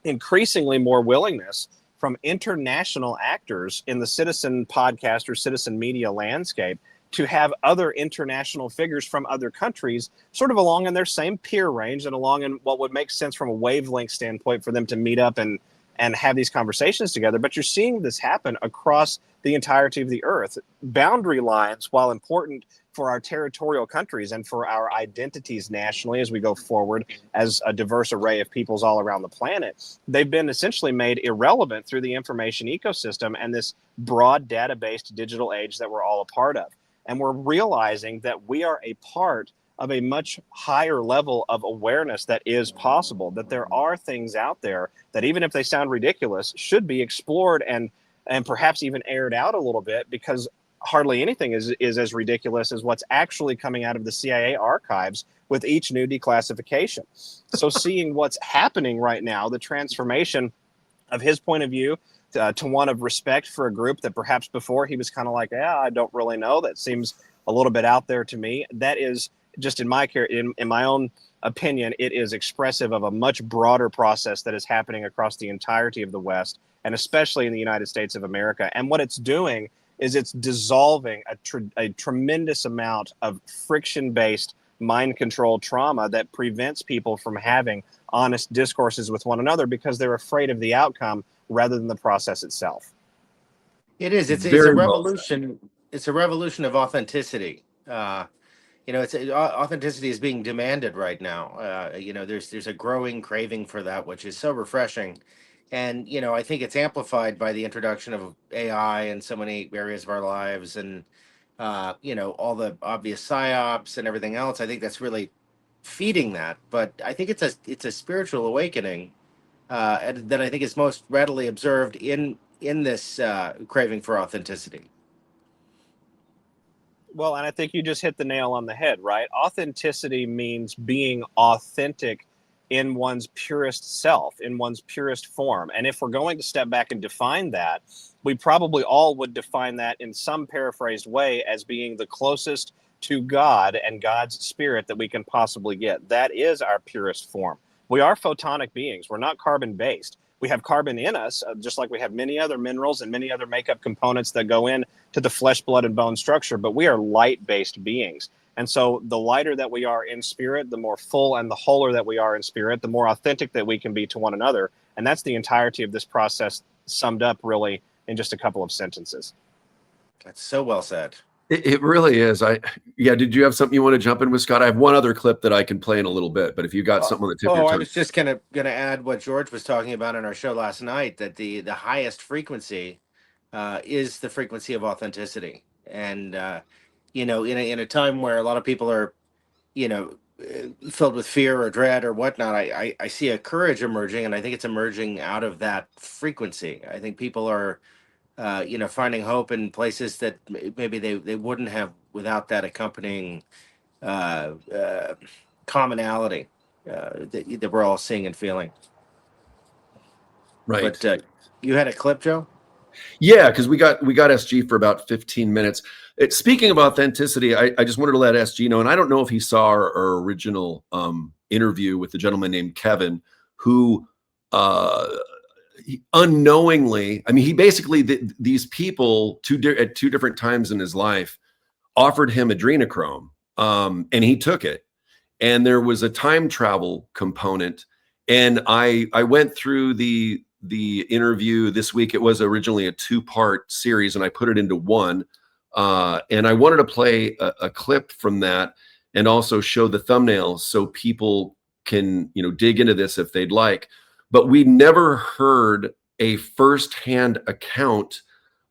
increasingly more willingness from international actors in the citizen podcast or citizen media landscape to have other international figures from other countries sort of along in their same peer range and along in what would make sense from a wavelength standpoint for them to meet up and have these conversations together. But you're seeing this happen across the entirety of the earth. Boundary lines, while important for our territorial countries and for our identities nationally as we go forward as a diverse array of peoples all around the planet, they've been essentially made irrelevant through the information ecosystem and this broad data-based digital age that we're all a part of. And we're realizing that we are a part of a much higher level of awareness that is possible, that there are things out there that, even if they sound ridiculous, should be explored and perhaps even aired out a little bit, because hardly anything is as ridiculous as what's actually coming out of the CIA archives with each new declassification. So seeing what's happening right now, the transformation of his point of view to one of respect for a group that perhaps before he was kind of like, yeah, I don't really know. That seems a little bit out there to me. That is just in my own opinion, it is expressive of a much broader process that is happening across the entirety of the West, and especially in the United States of America. And what it's doing is it's dissolving a tremendous amount of friction-based mind control trauma that prevents people from having honest discourses with one another because they're afraid of the outcome rather than the process itself. It is. It's a revolution. It's a revolution of authenticity. Authenticity is being demanded right now. There's a growing craving for that, which is so refreshing. And, I think it's amplified by the introduction of AI in so many areas of our lives and, all the obvious psyops and everything else. I think that's really feeding that. But I think it's a spiritual awakening and that I think is most readily observed in this craving for authenticity. Well, and I think you just hit the nail on the head, right? Authenticity means being authentic in one's purest self, in one's purest form. And if we're going to step back and define that, we probably all would define that in some paraphrased way as being the closest to God and God's spirit that we can possibly get. That is our purest form. We are photonic beings. We're not carbon-based. We have carbon in us, just like we have many other minerals and many other makeup components that go in to the flesh, blood, and bone structure, but we are light-based beings. And so the lighter that we are in spirit, the more full and the wholer that we are in spirit, the more authentic that we can be to one another. And that's the entirety of this process summed up really in just a couple of sentences. That's so well said. It really is. Did you have something you want to jump in with, Scott? I have one other clip that I can play in a little bit, but if you got something on the tip of your tongue. I was just gonna add what George was talking about in our show last night, that the highest frequency is the frequency of authenticity. And in a time where a lot of people are, filled with fear or dread or whatnot, I see a courage emerging, and I think it's emerging out of that frequency. I think people are finding hope in places that maybe they wouldn't have without that accompanying commonality. that we're all seeing and feeling. Right. But you had a clip, Joe? Yeah, because we got SG for about 15 minutes. Speaking of authenticity, I just wanted to let SG know, and I don't know if he saw our original interview with the gentleman named Kevin, who unknowingly, I mean, he basically these people at two different times in his life offered him adrenochrome, and he took it. And there was a time travel component, and I went through the interview this week. It was originally a 2-part series, and I put it into one. And I wanted to play a clip from that, and also show the thumbnails so people can dig into this if they'd like. But we never heard a firsthand account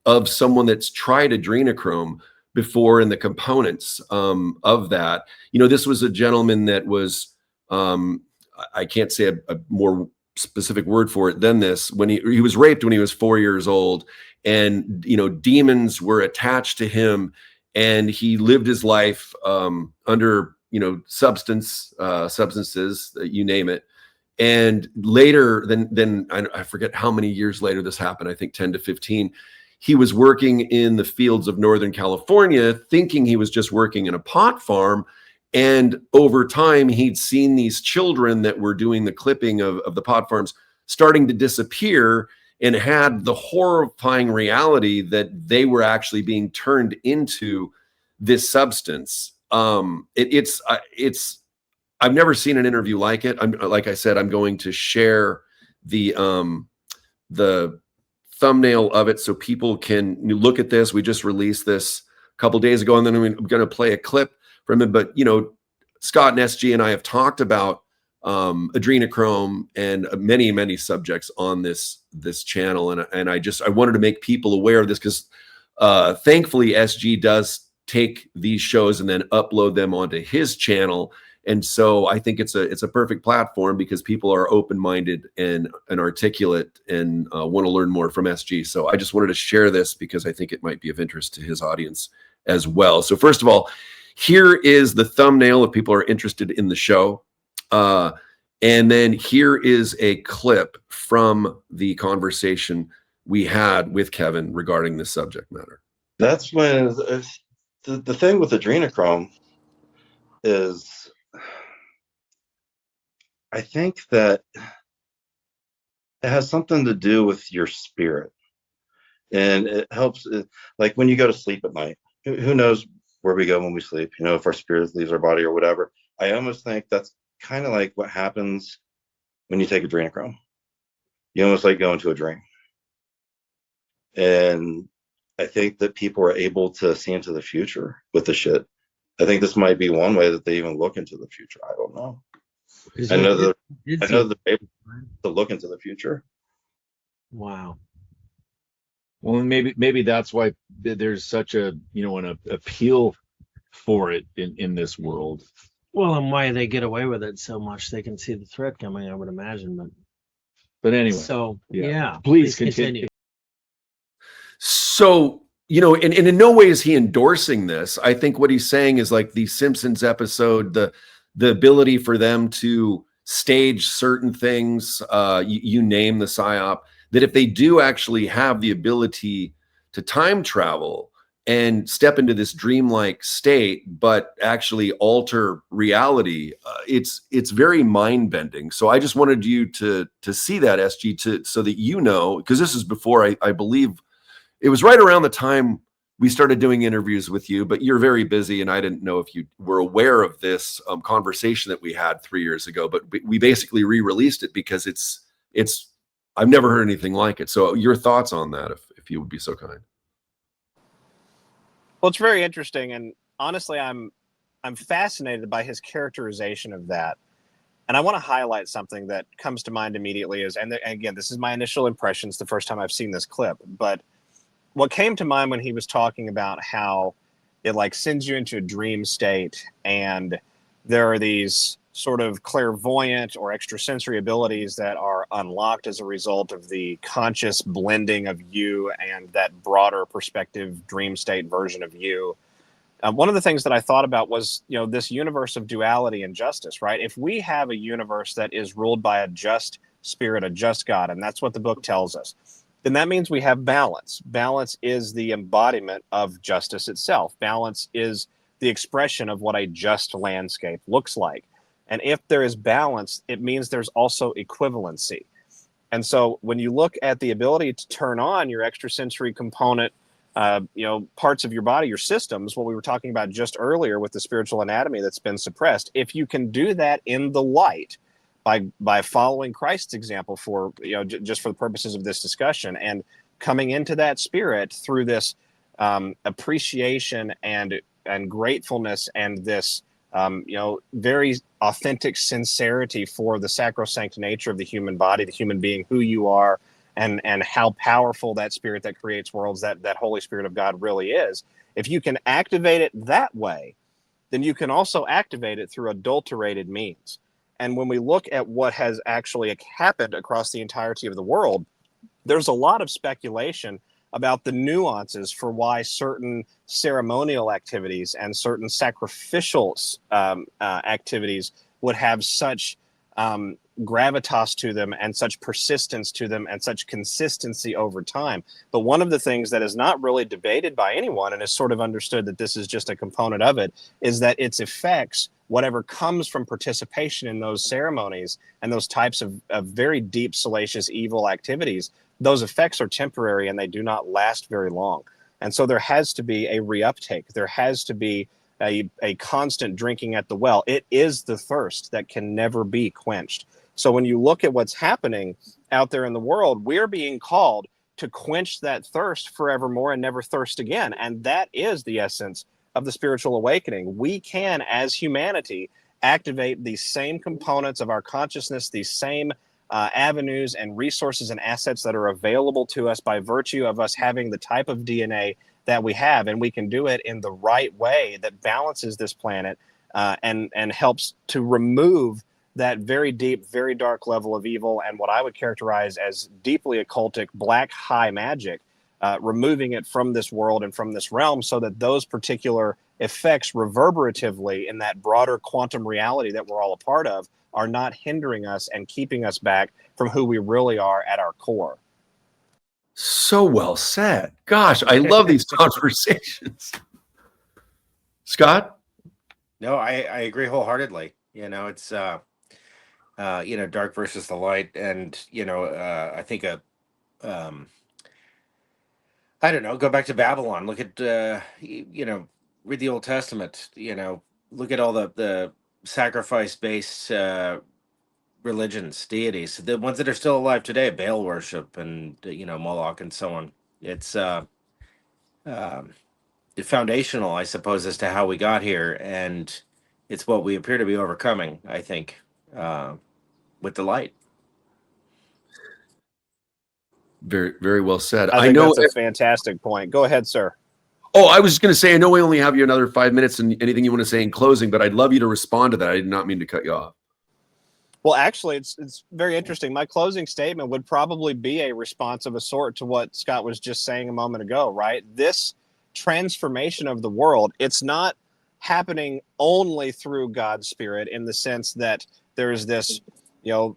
of someone that's tried adrenochrome before in the components of that. This was a gentleman that was, I can't say a more specific word for it than this, when he was raped when he was 4 years old, and demons were attached to him, and he lived his life under substances, you name it. And later, then I forget how many years later this happened, I think 10 to 15, he was working in the fields of Northern California, thinking he was just working in a pot farm. And over time, he'd seen these children that were doing the clipping of the pot farms starting to disappear, and had the horrifying reality that they were actually being turned into this substance. I've never seen an interview like it. Like I said, I'm going to share the thumbnail of it so people can look at this. We just released this a couple days ago, and then I'm going to play a clip from it. But Scott and SG and I have talked about adrenochrome and many subjects on this channel, and I wanted to make people aware of this, because thankfully SG does take these shows and then upload them onto his channel. And so I think it's a perfect platform, because people are open-minded and articulate and want to learn more from SG. So I just wanted to share this because I think it might be of interest to his audience as well. So first of all, here is the thumbnail if people are interested in the show. And then here is a clip from the conversation we had with Kevin regarding this subject matter. That's when the thing with adrenochrome is, I think that it has something to do with your spirit, and it helps. Like when you go to sleep at night, who knows where we go when we sleep? If our spirit leaves our body or whatever. I almost think that's kind of like what happens when you take adrenochrome. You almost like go into a dream, and I think that people are able to see into the future with the shit. I think this might be one way that they even look into the future. I don't know. I know they're able to look into the future. Wow. Well, maybe that's why there's such an appeal for it in this world. Well, and why they get away with it so much, they can see the threat coming, I would imagine. But anyway, so yeah, please continue. So, and in no way is he endorsing this. I think what he's saying is, like the Simpsons episode, the ability for them to stage certain things, you name the psyop, that if they do actually have the ability to time travel and step into this dreamlike state, but actually alter reality, it's very mind-bending. So I just wanted you to see that, SG, so that because this is before, I believe, it was right around the time we started doing interviews with you, but you're very busy, and I didn't know if you were aware of this conversation that we had 3 years ago, but we basically re-released it because it's I've never heard anything like it. So your thoughts on that, if you would be so kind. Well, it's very interesting, and honestly, I'm fascinated by his characterization of that. And I want to highlight something that comes to mind immediately and again, this is my initial impressions the first time I've seen this clip, but what came to mind when he was talking about how it like sends you into a dream state, and there are these sort of clairvoyant or extrasensory abilities that are unlocked as a result of the conscious blending of you and that broader perspective dream state version of you. One of the things that I thought about was, this universe of duality and justice, right? If we have a universe that is ruled by a just spirit, a just God, and that's what the book tells us, then that means we have balance. Balance is the embodiment of justice itself. Balance is the expression of what a just landscape looks like. And if there is balance, it means there's also equivalency. And so when you look at the ability to turn on your extrasensory component, parts of your body, your systems, what we were talking about just earlier with the spiritual anatomy that's been suppressed, if you can do that in the light by following Christ's example for, just for the purposes of this discussion, and coming into that spirit through this appreciation and gratefulness and this, very authentic sincerity for the sacrosanct nature of the human body, the human being, who you are, and how powerful that spirit that creates worlds, that Holy Spirit of God really is. If you can activate it that way, then you can also activate it through adulterated means. And when we look at what has actually happened across the entirety of the world, there's a lot of speculation about the nuances for why certain ceremonial activities and certain sacrificial activities would have such gravitas to them and such persistence to them and such consistency over time. But one of the things that is not really debated by anyone, and is sort of understood that this is just a component of it, is that its effects, whatever comes from participation in those ceremonies and those types of very deep, salacious, evil activities, those effects are temporary and they do not last very long. And so there has to be a reuptake. There has to be a constant drinking at the well. It is the thirst that can never be quenched. So when you look at what's happening out there in the world, we're being called to quench that thirst forevermore and never thirst again. And that is the essence of the spiritual awakening. We can, as humanity, activate these same components of our consciousness, these same avenues and resources and assets that are available to us by virtue of us having the type of DNA that we have, and we can do it in the right way that balances this planet and helps to remove that very deep, very dark level of evil and what I would characterize as deeply occultic black high magic, removing it from this world and from this realm so that those particular effects reverberatively in that broader quantum reality that we're all a part of are not hindering us and keeping us back from who we really are at our core. So well said. Gosh, I love these conversations. Scott? No, I agree wholeheartedly. It's dark versus the light, and I think I don't know, go back to Babylon, look at read the Old Testament, look at all the sacrifice based religions, deities, the ones that are still alive today, Baal worship and Moloch and so on. It's foundational, I suppose, as to how we got here, and it's what we appear to be overcoming, I think, with the light. Very, very well said. I think that's a fantastic point. Go ahead, sir. Oh, I was just going to say, I know we only have you another 5 minutes, and anything you want to say in closing, but I'd love you to respond to that. I did not mean to cut you off. Well, actually, it's very interesting. My closing statement would probably be a response of a sort to what Scott was just saying a moment ago, right? This transformation of the world, it's not happening only through God's Spirit in the sense that there's this,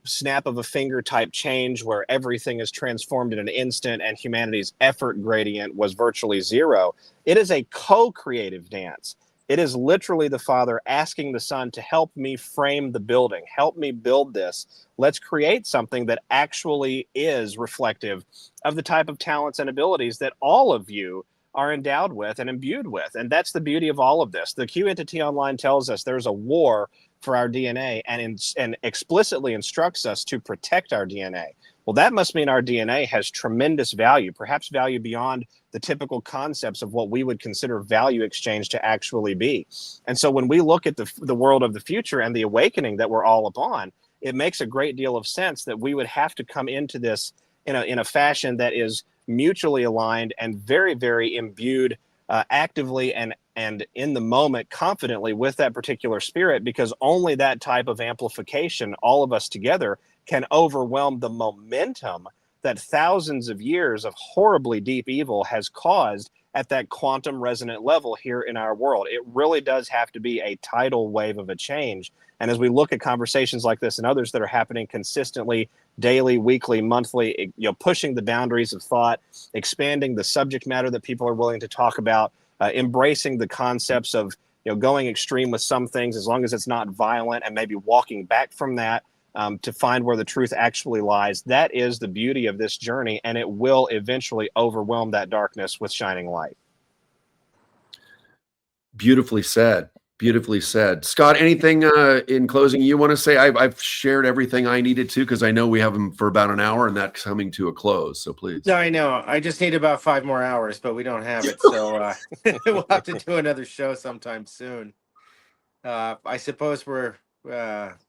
snap of a finger type change where everything is transformed in an instant and humanity's effort gradient was virtually zero. It is a co-creative dance. It is literally the Father asking the Son to help me frame the building, help me build this. Let's create something that actually is reflective of the type of talents and abilities that all of you are endowed with and imbued with. And that's the beauty of all of this. The Q Entity Online tells us there's a war for our DNA and explicitly instructs us to protect our DNA. Well, that must mean our DNA has tremendous value, perhaps value beyond the typical concepts of what we would consider value exchange to actually be. And so when we look at the world of the future and the awakening that we're all upon, it makes a great deal of sense that we would have to come into this in a fashion that is mutually aligned and very, very imbued actively and in the moment confidently with that particular spirit, because only that type of amplification, all of us together, can overwhelm the momentum that thousands of years of horribly deep evil has caused at that quantum resonant level here in our world. It really does have to be a tidal wave of a change. And as we look at conversations like this and others that are happening consistently, daily, weekly, monthly, pushing the boundaries of thought, expanding the subject matter that people are willing to talk about, embracing the concepts of going extreme with some things as long as it's not violent, and maybe walking back from that to find where the truth actually lies. That is the beauty of this journey, and it will eventually overwhelm that darkness with shining light. Beautifully said. Beautifully said. Scott, anything in closing you want to say? I've shared everything I needed to, because I know we have them for about an hour and that's coming to a close. So please. No, I know. I just need about 5 more hours, but we don't have it. So we'll have to do another show sometime soon. I suppose we're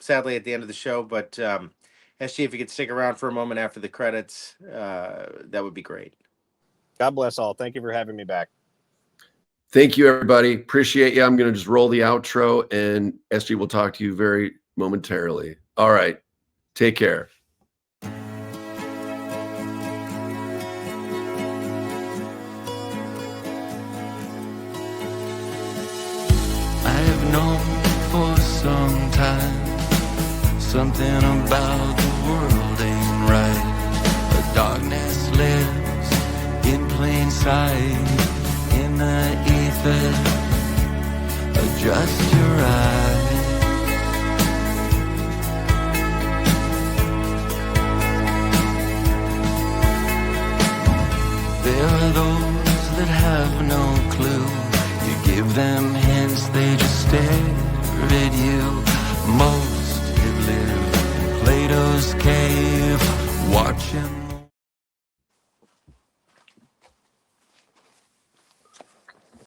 sadly at the end of the show, but SG, if you could stick around for a moment after the credits, that would be great. God bless all. Thank you for having me back. Thank you, everybody. Appreciate you. I'm going to just roll the outro, and SG will talk to you very momentarily. All right. Take care. I have known for some time something about the world ain't right. The darkness lives in plain sight. In the ether, adjust your eyes. There are those that have no clue. You give them hints, they just stare at you. Most have lived in Plato's cave, watching